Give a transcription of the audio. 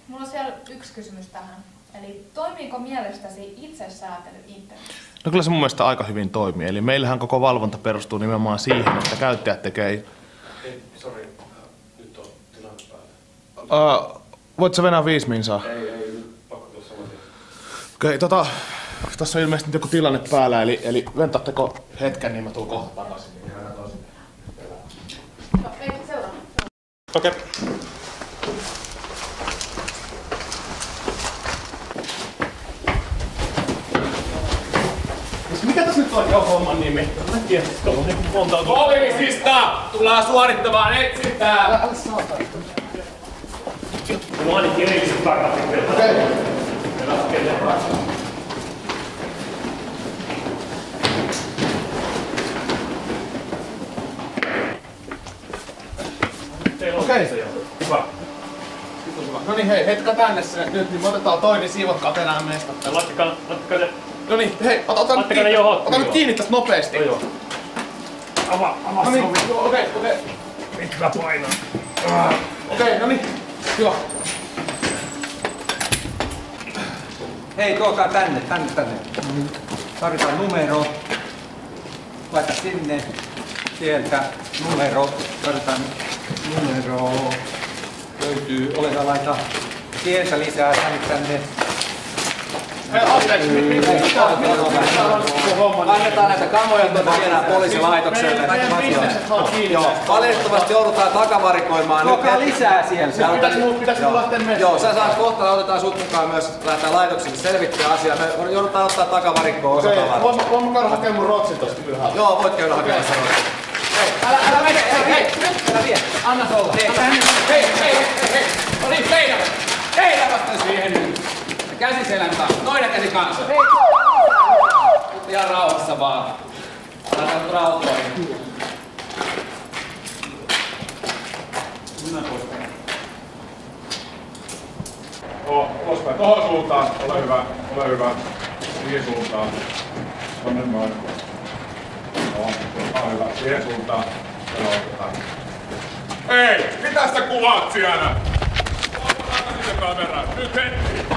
Mulla on siellä yksi kysymys tähän. Eli toimiiko mielestäsi itsesäätely internetissä? No kyllä se mun mielestä aika hyvin toimii. Eli meillähän koko valvonta perustuu nimenomaan siihen, että käyttäjät tekee... Sori, nyt on tilanne päällä. Voit sä venää 5 minsaa? Ei, pakko tuossa saman tien. Okei, tässä on ilmeisesti nyt joku tilanne päällä, eli ventaatteko hetken, niin mä tuun kohta takaisin. No, ei, seuraa. Okei. Mikä tässä nyt on jo homman nimi? Mä en tiedä, että on niin monta... Poliisista! Tullaan suorittamaan etsintää! Älä saatana. Mulla on ainakin erilliset takatikkeet. Okei. Okei. Hyvä. No niin hei, heitkä tänne se nyt, niin me otetaan toi, niin siivotkaa tänään meistä. Laittakaa ne. No niin, hei, ota nyt kiinni tästä nopeasti. Joo. Avaa No niin, okei. Mitkä painaa? Okei, no niin, hyvä. Hei, tuokaa tänne. Tarvitaan numero. Laita sinne. Sieltä numero. Tarvitaan numero. Löytyy. Oletaan laita sieltä lisää tänne. Annetaan näitä kamoja viedään poliisilaitokselle. Joo, valitettavasti joudutaan takavarikoimaan nyt. Tuokaa lisää sieltä. Pitäis mun lähteä metsään? Joo, sä saat kohta, otetaan sut mukaan myös, lähdetään laitokselle selvittää asiaa. Me joudutaan ottaa takavarikkoon osa tavaraa. Voin mä käydä hakemaan mun rotsit tosta ylhäältä? Joo, voit käydä hakemassa rotsit. Älä mene, hei, älä vie. Anna se olla. Hei! No niin, teidän vasta siihen nyt. Käsi selän taakse. Toinen käsi kanssa. Ihan rauhassa vaan. Laitetaan rautoihin. Ulospäin. Tohon suuntaan. Ole hyvä. Siihen suuntaan. Tonne noin. Joo, hyvä. Siihen suuntaan. Hei! Mitä sä kuvaat siellä? Onko takaisin se kamera? Nyt hetki!